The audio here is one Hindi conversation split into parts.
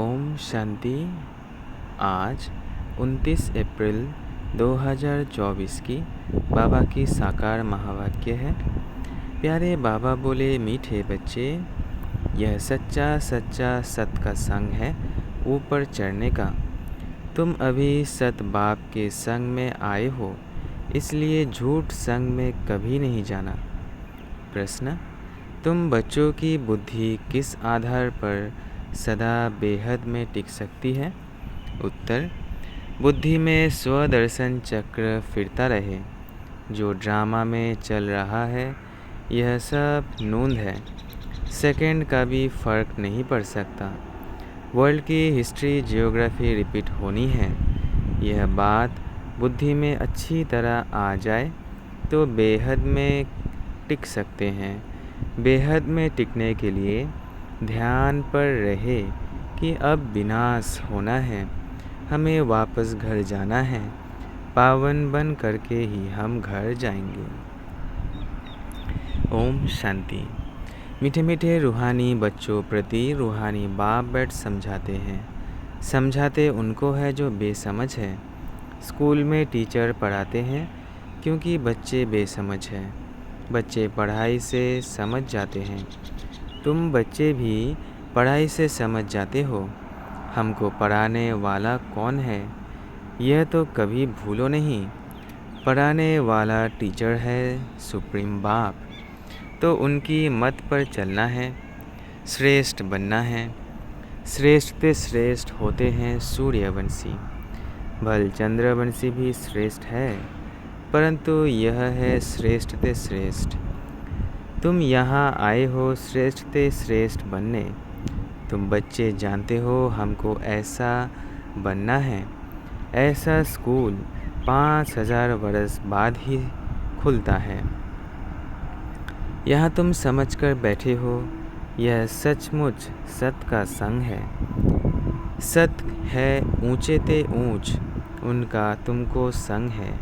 ओम शांति। आज 29 अप्रैल 2024 की बाबा की साकार महावाक्य है। प्यारे बाबा बोले, मीठे बच्चे, यह सच्चा सच्चा सत का संग है ऊपर चढ़ने का। तुम अभी सत बाप के संग में आए हो, इसलिए झूठ संग में कभी नहीं जाना। प्रश्न: तुम बच्चों की बुद्धि किस आधार पर सदा बेहद में टिक सकती है? उत्तर: बुद्धि में स्वदर्शन चक्र फिरता रहे। जो ड्रामा में चल रहा है यह सब नूंद है, सेकंड का भी फर्क नहीं पड़ सकता। वर्ल्ड की हिस्ट्री जियोग्राफी रिपीट होनी है। यह बात बुद्धि में अच्छी तरह आ जाए तो बेहद में टिक सकते हैं। बेहद में टिकने के लिए ध्यान पर रहे कि अब विनाश होना है, हमें वापस घर जाना है। पावन बन करके ही हम घर जाएंगे। ओम शांति। मीठे मीठे रूहानी बच्चों प्रति रूहानी बाप बैठ समझाते हैं। समझाते उनको है जो बेसमझ है। स्कूल में टीचर पढ़ाते हैं क्योंकि बच्चे बेसमझ हैं। बच्चे पढ़ाई से समझ जाते हैं। तुम बच्चे भी पढ़ाई से समझ जाते हो। हमको पढ़ाने वाला कौन है यह तो कभी भूलो नहीं। पढ़ाने वाला टीचर है सुप्रीम बाप। तो उनकी मत पर चलना है, श्रेष्ठ बनना है। श्रेष्ठ ते श्रेष्ठ होते हैं सूर्यवंशी। भल चंद्रवंशी भी श्रेष्ठ है, परंतु यह है श्रेष्ठ ते श्रेष्ठ। तुम यहाँ आए हो श्रेष्ठ ते श्रेष्ठ बनने। तुम बच्चे जानते हो हमको ऐसा बनना है। ऐसा स्कूल 5000 वर्ष बाद ही खुलता है। यहाँ तुम समझकर बैठे हो, यह सचमुच सत का संग है। सत है ऊंचे ते ऊंच, उनका तुमको संग है।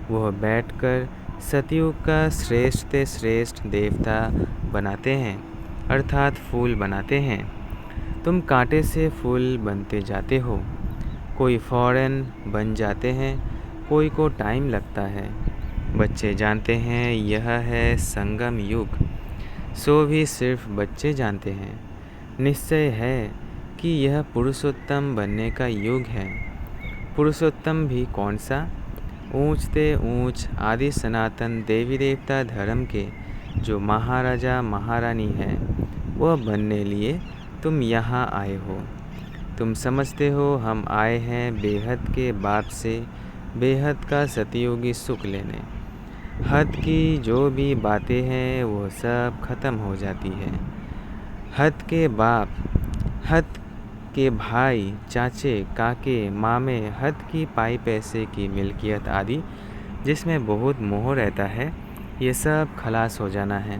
वह बैठकर सतयुग का श्रेष्ठ ते श्रेष्ठ देवता बनाते हैं, अर्थात फूल बनाते हैं। तुम कांटे से फूल बनते जाते हो। कोई फौरन बन जाते हैं, कोई को टाइम लगता है। बच्चे जानते हैं यह है संगम युग। सो भी सिर्फ बच्चे जानते हैं। निश्चय है कि यह पुरुषोत्तम बनने का युग है। पुरुषोत्तम भी कौन सा? ऊंच ते ऊंच आदि सनातन देवी देवता धर्म के जो महाराजा महारानी है, वह बनने लिए तुम यहाँ आए हो। तुम समझते हो हम आए हैं बेहद के बाप से बेहद का सतयुगी सुख लेने। हद की जो भी बातें हैं वो सब खत्म हो जाती है। हद के बाप, हद के भाई, चाचे, काके, मामे, हद की पाई पैसे की मिल्कियत आदि जिसमें बहुत मोह रहता है, ये सब खलास हो जाना है।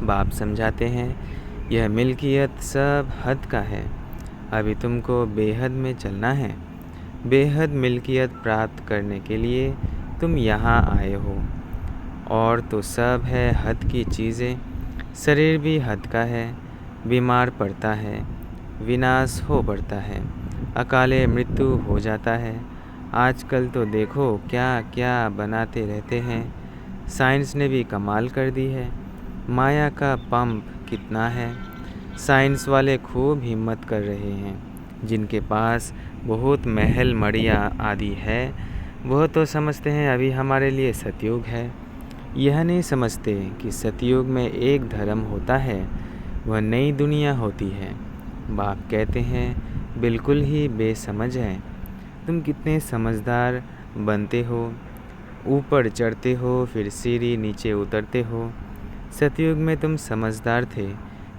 बाप समझाते हैं यह मिल्कियत सब हद का है। अभी तुमको बेहद में चलना है। बेहद मिल्कियत प्राप्त करने के लिए तुम यहाँ आए हो। और तो सब है हद की चीज़ें। शरीर भी हद का है, बीमार पड़ता है, विनाश हो पड़ता है, अकाले मृत्यु हो जाता है। आजकल तो देखो क्या क्या बनाते रहते हैं। साइंस ने भी कमाल कर दी है। माया का पंप कितना है। साइंस वाले खूब हिम्मत कर रहे हैं। जिनके पास बहुत महल मड़िया आदि है, वह तो समझते हैं अभी हमारे लिए सतयुग है। यह नहीं समझते कि सतयुग में एक धर्म होता है, वह नई दुनिया होती है। बाप कहते हैं बिल्कुल ही बेसमझ है। तुम कितने समझदार बनते हो। ऊपर चढ़ते हो, फिर सीढ़ी नीचे उतरते हो। सतयुग में तुम समझदार थे,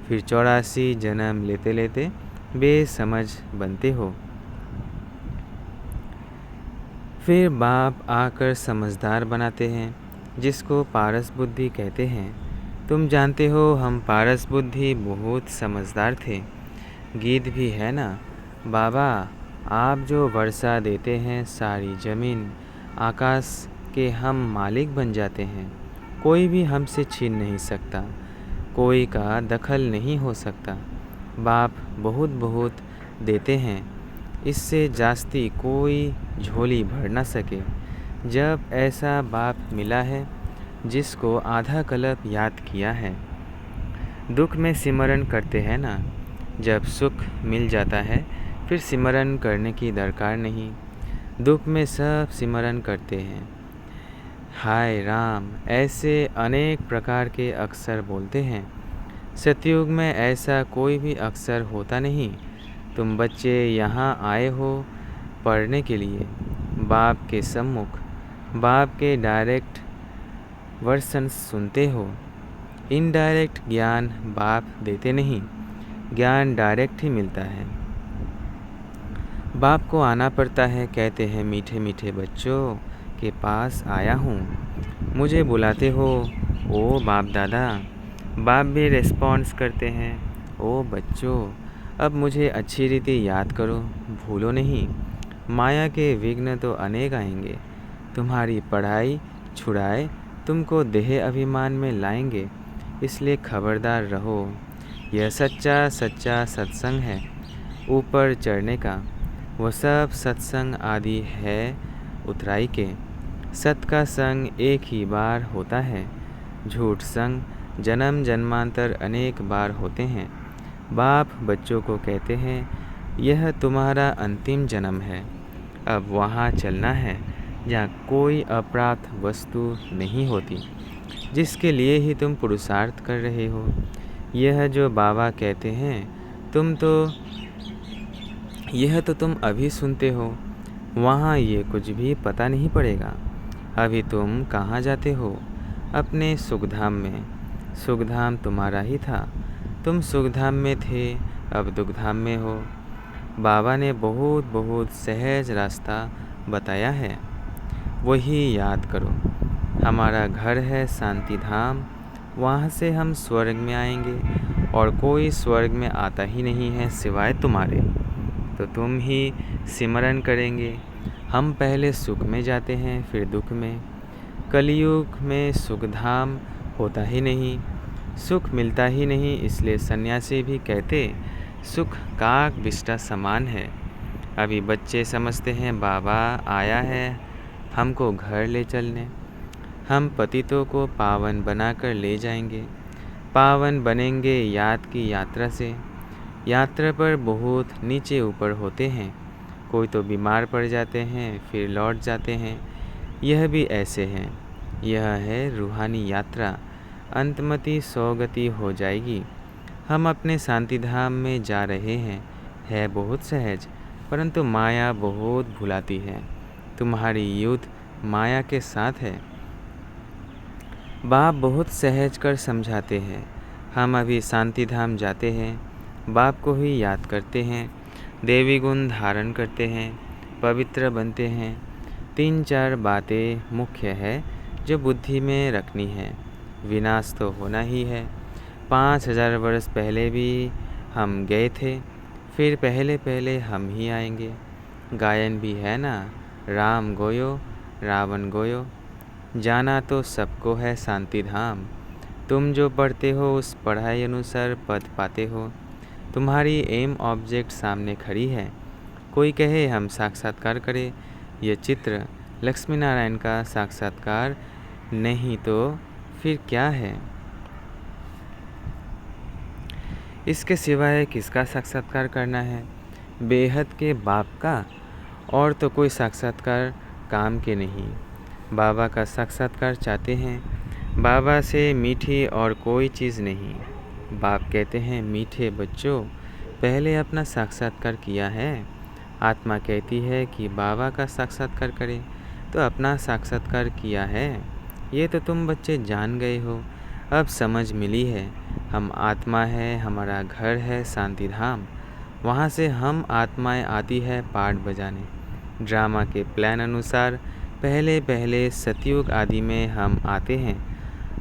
फिर 84 जन्म लेते लेते बेसमझ बनते हो। फिर बाप आकर समझदार बनाते हैं, जिसको पारस बुद्धि कहते हैं। तुम जानते हो हम पारस बुद्धि बहुत समझदार थे। गीत भी है ना, बाबा आप जो वर्षा देते हैं सारी ज़मीन आकाश के हम मालिक बन जाते हैं। कोई भी हमसे छीन नहीं सकता, कोई का दखल नहीं हो सकता। बाप बहुत बहुत देते हैं, इससे जास्ती कोई झोली भर ना सके। जब ऐसा बाप मिला है जिसको आधा कल्प याद किया है। दुख में सिमरन करते हैं ना, जब सुख मिल जाता है फिर सिमरन करने की दरकार नहीं। दुख में सब सिमरन करते हैं। हाय राम, ऐसे अनेक प्रकार के अक्षर बोलते हैं। सतयुग में ऐसा कोई भी अक्षर होता नहीं। तुम बच्चे यहाँ आए हो पढ़ने के लिए, बाप के सम्मुख बाप के डायरेक्ट वर्सन सुनते हो। इनडायरेक्ट ज्ञान बाप देते नहीं, ज्ञान डायरेक्ट ही मिलता है। बाप को आना पड़ता है। कहते हैं मीठे मीठे बच्चों के पास आया हूँ, मुझे बुलाते हो ओ बाप दादा। बाप भी रिस्पॉन्स करते हैं, ओ बच्चों अब मुझे अच्छी रीति याद करो, भूलो नहीं। माया के विघ्न तो अनेक आएंगे, तुम्हारी पढ़ाई छुड़ाए तुमको देह अभिमान में लाएंगे, इसलिए खबरदार रहो। यह सच्चा सच्चा सत्संग है ऊपर चढ़ने का। वह सब सत्संग आदि है उतराई के। सत का संग एक ही बार होता है, झूठ संग जन्म जन्मांतर अनेक बार होते हैं। बाप बच्चों को कहते हैं यह तुम्हारा अंतिम जन्म है, अब वहाँ चलना है जहाँ कोई अप्राप्त वस्तु नहीं होती, जिसके लिए ही तुम पुरुषार्थ कर रहे हो। यह जो बाबा कहते हैं यह तो तुम अभी सुनते हो, वहाँ ये कुछ भी पता नहीं पड़ेगा। अभी तुम कहाँ जाते हो? अपने सुखधाम में। सुखधाम तुम्हारा ही था, तुम सुखधाम में थे, अब दुखधाम में हो। बाबा ने बहुत बहुत सहज रास्ता बताया है, वही याद करो। हमारा घर है शांति धाम, वहाँ से हम स्वर्ग में आएंगे और कोई स्वर्ग में आता ही नहीं है सिवाय तुम्हारे। तो तुम ही सिमरन करेंगे। हम पहले सुख में जाते हैं फिर दुख में। कलयुग में सुख धाम होता ही नहीं, सुख मिलता ही नहीं, इसलिए सन्यासी भी कहते सुख काक बिष्टा समान है। अभी बच्चे समझते हैं बाबा आया है हमको घर ले चलने, हम पतितों को पावन बनाकर ले जाएंगे। पावन बनेंगे याद की यात्रा से। यात्रा पर बहुत नीचे ऊपर होते हैं, कोई तो बीमार पड़ जाते हैं फिर लौट जाते हैं। यह भी ऐसे हैं। यह है रूहानी यात्रा, अंतमति सौगति हो जाएगी। हम अपने शांति धाम में जा रहे हैं, है बहुत सहज, परंतु माया बहुत भुलाती है। तुम्हारी युद्ध माया के साथ है। बाप बहुत सहज कर समझाते हैं। हम अभी शांति धाम जाते हैं, बाप को ही याद करते हैं, देवी गुण धारण करते हैं, पवित्र बनते हैं। 3-4 बातें मुख्य है जो बुद्धि में रखनी है। विनाश तो होना ही है। 5000 वर्ष पहले भी हम गए थे, फिर पहले पहले हम ही आएंगे। गायन भी है ना, राम गोयो रावण गोयो। जाना तो सबको है शांति धाम। तुम जो पढ़ते हो उस पढ़ाई अनुसार पद पाते हो। तुम्हारी एम ऑब्जेक्ट सामने खड़ी है। कोई कहे हम साक्षात्कार करें, यह चित्र लक्ष्मी नारायण का साक्षात्कार नहीं तो फिर क्या है? इसके सिवाय किसका साक्षात्कार करना है? बेहद के बाप का, और तो कोई साक्षात्कार काम के नहीं। बाबा का साक्षात्कार चाहते हैं, बाबा से मीठी और कोई चीज़ नहीं। बाप कहते हैं मीठे बच्चों पहले अपना साक्षात्कार किया है। आत्मा कहती है कि बाबा का साक्षात्कार करें, तो अपना साक्षात्कार किया है। ये तो तुम बच्चे जान गए हो, अब समझ मिली है। हम आत्मा है, हमारा घर है शांति धाम, वहाँ से हम आत्माएं आती है पाठ बजाने। ड्रामा के प्लान अनुसार पहले पहले सतयुग आदि में हम आते हैं।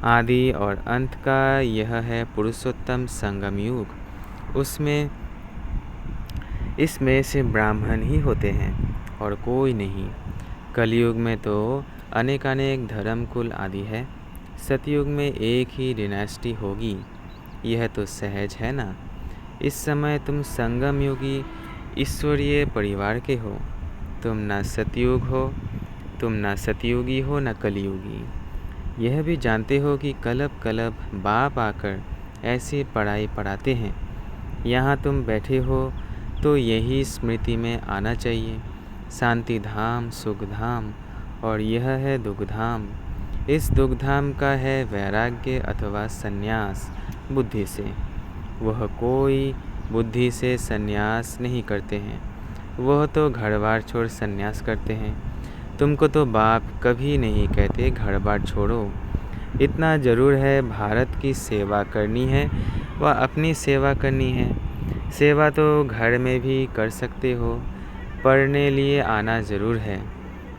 आदि और अंत का यह है पुरुषोत्तम संगम युग। इसमें से ब्राह्मण ही होते हैं और कोई नहीं। कलयुग में तो अनेकानेक धर्म कुल आदि है। सतयुग में एक ही डिनेस्टी होगी। यह तो सहज है ना। इस समय तुम संगम योगी ईश्वरीय परिवार के हो। तुम ना सतयुग हो, तुम ना सतयुगी हो ना कलयुगी। यह भी जानते हो कि कलब कलब बाप आकर ऐसी पढ़ाई पढ़ाते हैं। यहाँ तुम बैठे हो तो यही स्मृति में आना चाहिए। शांति धाम, सुख धाम और यह है दुख धाम। इस दुख धाम का है वैराग्य अथवा संन्यास बुद्धि से। वह कोई बुद्धि से संन्यास नहीं करते हैं, वह तो घरबार छोड़ संन्यास करते हैं। तुमको तो बाप कभी नहीं कहते घरबार छोड़ो। इतना ज़रूर है, भारत की सेवा करनी है व अपनी सेवा करनी है। सेवा तो घर में भी कर सकते हो, पढ़ने लिए आना ज़रूर है।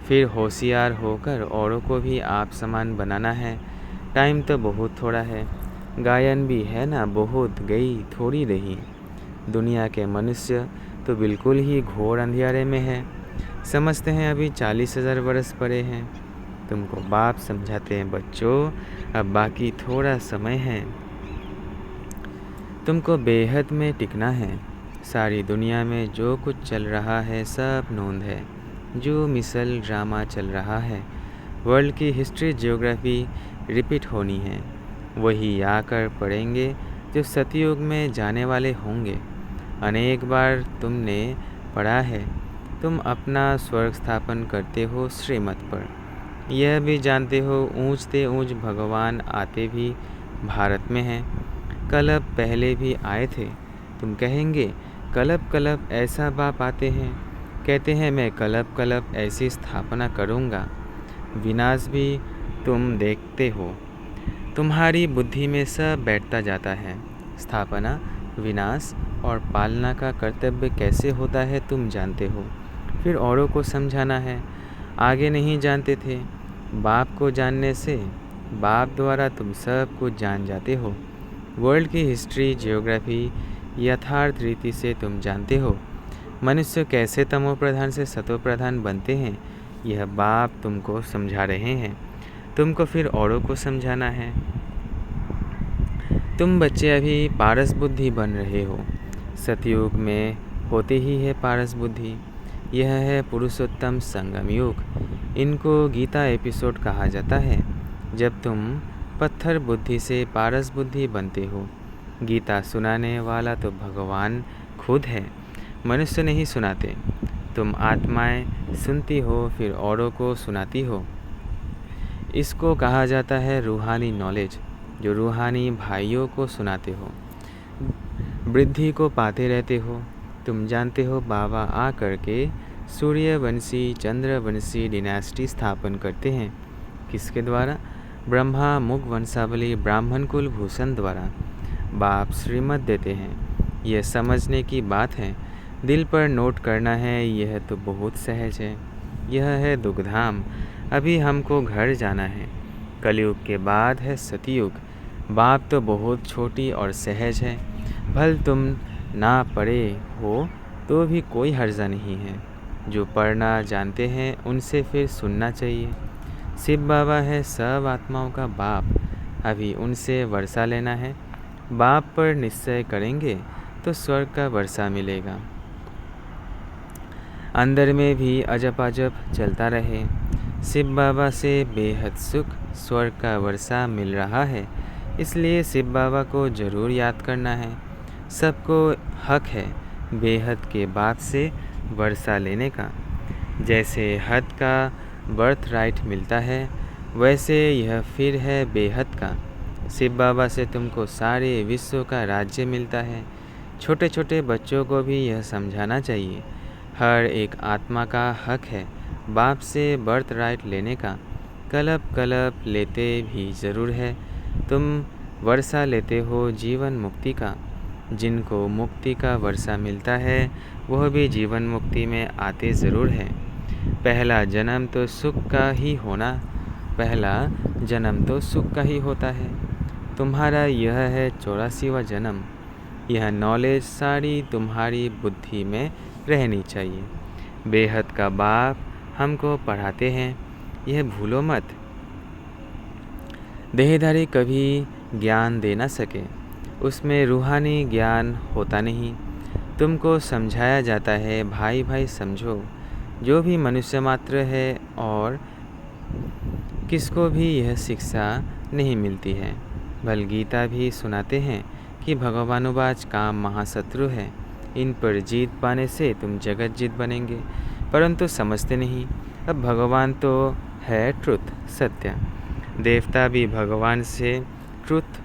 फिर होशियार होकर औरों को भी आप समान बनाना है। टाइम तो बहुत थोड़ा है। गायन भी है ना, बहुत गई थोड़ी रही। दुनिया के मनुष्य तो बिल्कुल ही घोर अंधियारे में है। समझते हैं अभी 40,000 वर्ष पड़े हैं। तुमको बाप समझाते हैं, बच्चों अब बाकी थोड़ा समय है। तुमको बेहद में टिकना है। सारी दुनिया में जो कुछ चल रहा है सब नोंद है। जो मिसल ड्रामा चल रहा है, वर्ल्ड की हिस्ट्री ज्योग्राफी रिपीट होनी है। वही आकर पढ़ेंगे जो सतयुग में जाने वाले होंगे। अनेक बार तुमने पढ़ा है। तुम अपना स्वर्ग स्थापन करते हो श्रीमत पर। यह भी जानते हो ऊंचते ऊंच भगवान आते भी भारत में हैं। कलब पहले भी आए थे। तुम कहेंगे कलब कलब ऐसा बाप आते हैं। कहते हैं मैं कलब कलब ऐसी स्थापना करूँगा। विनाश भी तुम देखते हो। तुम्हारी बुद्धि में सब बैठता जाता है। स्थापना, विनाश और पालना का कर्तव्य कैसे होता है तुम जानते हो। फिर औरों को समझाना है। आगे नहीं जानते थे। बाप को जानने से बाप द्वारा तुम सब कुछ जान जाते हो। वर्ल्ड की हिस्ट्री ज्योग्राफी यथार्थ रीति से तुम जानते हो। मनुष्य कैसे तमो प्रधान से सतो प्रधान बनते हैं, यह बाप तुमको समझा रहे हैं। तुमको फिर औरों को समझाना है। तुम बच्चे अभी पारस बुद्धि बन रहे हो। सतयुग में होते ही है पारस बुद्धि। यह है पुरुषोत्तम संगम युग। इनको गीता एपिसोड कहा जाता है। जब तुम पत्थर बुद्धि से पारस बुद्धि बनते हो। गीता सुनाने वाला तो भगवान खुद है, मनुष्य नहीं सुनाते। तुम आत्माएं सुनती हो फिर औरों को सुनाती हो। इसको कहा जाता है रूहानी नॉलेज, जो रूहानी भाइयों को सुनाते हो। वृद्धि को पाते रहते हो। तुम जानते हो बाबा आ करके सूर्यवंशी चंद्रवंशी डिनेस्टी स्थापन करते हैं। किसके द्वारा? ब्रह्मा मुख वंशावली ब्राह्मण कुल भूषण द्वारा। बाप श्रीमत देते हैं। यह समझने की बात है, दिल पर नोट करना है। यह तो बहुत सहज है। यह है दुखधाम। अभी हमको घर जाना है। कलयुग के बाद है सतयुग। बाप तो बहुत छोटी और सहज है। भल तुम ना पढ़े हो तो भी कोई हर्जा नहीं है। जो पढ़ना जानते हैं उनसे फिर सुनना चाहिए। शिव बाबा है सब आत्माओं का बाप। अभी उनसे वर्षा लेना है। बाप पर निश्चय करेंगे तो स्वर्ग का वर्षा मिलेगा। अंदर में भी अजब अजब चलता रहे। शिव बाबा से बेहद सुख स्वर्ग का वर्षा मिल रहा है, इसलिए शिव बाबा को ज़रूर याद करना है। सबको हक है बेहद के बाप से वर्षा लेने का। जैसे हद का बर्थ राइट मिलता है, वैसे यह फिर है बेहद का। शिव बाबा से तुमको सारे विश्व का राज्य मिलता है। छोटे छोटे बच्चों को भी यह समझाना चाहिए। हर एक आत्मा का हक है बाप से बर्थ राइट लेने का। कलब कलब लेते भी ज़रूर है। तुम वर्षा लेते हो जीवन मुक्ति का। जिनको मुक्ति का वर्षा मिलता है वह भी जीवन मुक्ति में आते ज़रूर है। पहला जन्म तो सुख का ही होना, पहला जन्म तो सुख का ही होता है। तुम्हारा यह है 84वां जन्म। यह नॉलेज सारी तुम्हारी बुद्धि में रहनी चाहिए। बेहद का बाप हमको पढ़ाते हैं, यह भूलो मत। देहधारी कभी ज्ञान दे ना सके। उसमें रूहानी ज्ञान होता नहीं। तुमको समझाया जाता है भाई भाई समझो, जो भी मनुष्य मात्र है और किसको भी यह शिक्षा नहीं मिलती है। भल गीता भी सुनाते हैं कि भगवानुवाच काम महाशत्रु है, इन पर जीत पाने से तुम जगत जीत बनेंगे, परंतु समझते नहीं। अब भगवान तो है ट्रुथ, सत्य। देवता भी भगवान से ट्रुथ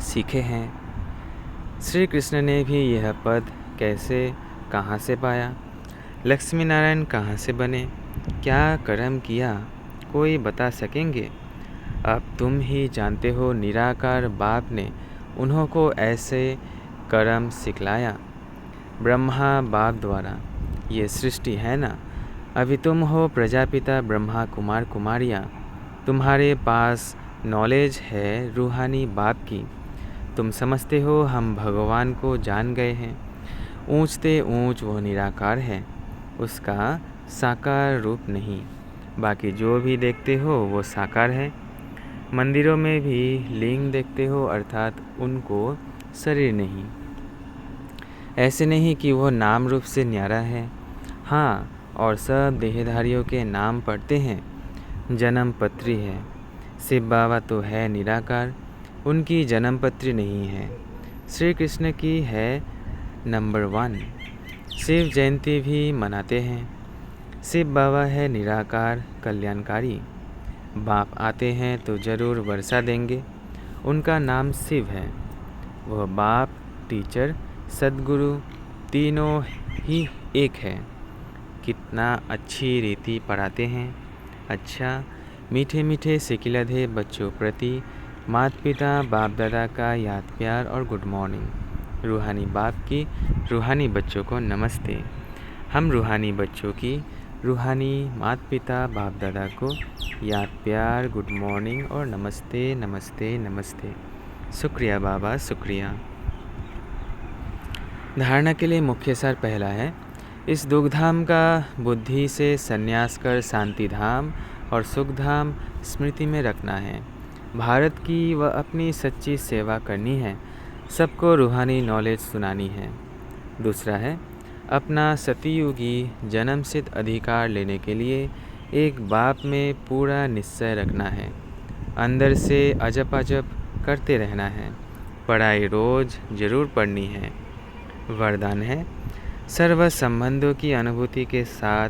सीखे हैं। श्री कृष्ण ने भी यह पद कैसे कहाँ से पाया? लक्ष्मी नारायण कहाँ से बने? क्या कर्म किया? कोई बता सकेंगे? अब तुम ही जानते हो, निराकार बाप ने उन्हों को ऐसे कर्म सिखलाया ब्रह्मा बाप द्वारा। ये सृष्टि है ना। अभी तुम हो प्रजापिता ब्रह्मा कुमार कुमारियाँ, तुम्हारे पास नॉलेज है रूहानी बाप की। तुम समझते हो हम भगवान को जान गए हैं। ऊंचते ऊंच वो निराकार है, उसका साकार रूप नहीं। बाकी जो भी देखते हो वो साकार है। मंदिरों में भी लिंग देखते हो, अर्थात उनको शरीर नहीं। ऐसे नहीं कि वो नाम रूप से न्यारा है। हाँ, और सब देहधारियों के नाम पढ़ते हैं। जन्म पत्री है। शिव बाबा तो है निराकार, उनकी जन्म पत्री नहीं है। श्री कृष्ण की है नंबर 1। शिव जयंती भी मनाते हैं। शिव बाबा है निराकार कल्याणकारी। बाप आते हैं तो ज़रूर वर्षा देंगे, उनका नाम शिव है। वह बाप, टीचर, सद्गुरु तीनों ही एक है। कितना अच्छी रीति पढ़ाते हैं। अच्छा, मीठे मीठे सिकिलधे बच्चों प्रति माता पिता बाप दादा का याद प्यार और गुड मॉर्निंग। रूहानी बाप की रूहानी बच्चों को नमस्ते। हम रूहानी बच्चों की रूहानी माता पिता बाप दादा को याद प्यार गुड मॉर्निंग और नमस्ते नमस्ते नमस्ते। शुक्रिया बाबा, शुक्रिया। धारणा के लिए मुख्य सार पहला है, इस दुखधाम का बुद्धि से संन्यास कर शांति धाम और सुख धाम स्मृति में रखना है। भारत की व अपनी सच्ची सेवा करनी है। सबको रूहानी नॉलेज सुनानी है। दूसरा है, अपना सतयुगी जन्मसिद्ध अधिकार लेने के लिए एक बाप में पूरा निश्चय रखना है। अंदर से अजप अजप करते रहना है। पढ़ाई रोज़ जरूर पढ़नी है। वरदान है, सर्व संबंधों की अनुभूति के साथ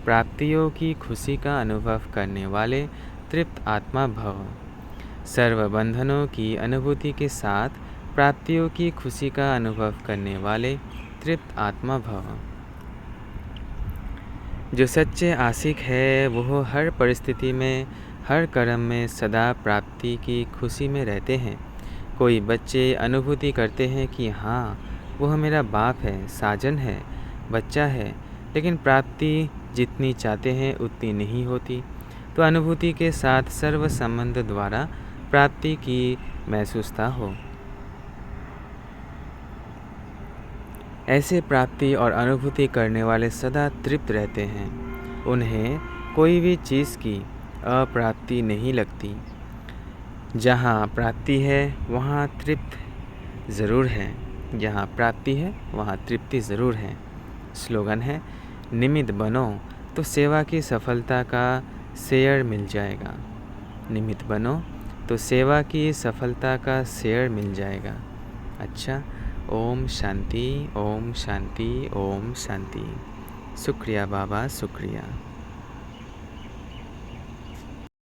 प्राप्तियों की खुशी का अनुभव करने वाले तृप्त आत्मा भव। सर्व बंधनों की अनुभूति के साथ प्राप्तियों की खुशी का अनुभव करने वाले तृप्त आत्मा भव। जो सच्चे आशिक है वो हर परिस्थिति में, हर कर्म में सदा प्राप्ति की खुशी में रहते हैं। कोई बच्चे अनुभूति करते हैं कि हाँ, वह मेरा बाप है, साजन है, बच्चा है, लेकिन प्राप्ति जितनी चाहते हैं उतनी नहीं होती। तो अनुभूति के साथ सर्व संबंध द्वारा प्राप्ति की महसूसता हो। ऐसे प्राप्ति और अनुभूति करने वाले सदा तृप्त रहते हैं। उन्हें कोई भी चीज़ की अप्राप्ति नहीं लगती। जहाँ प्राप्ति है वहाँ तृप्त ज़रूर है। जहाँ प्राप्ति है वहाँ तृप्ति ज़रूर है। स्लोगन है, निमित्त बनो तो सेवा की सफलता का शेयर मिल जाएगा। निमित्त बनो तो सेवा की सफलता का शेयर मिल जाएगा। अच्छा, ओम शांति, ओम शांति, ओम शांति। शुक्रिया बाबा, शुक्रिया।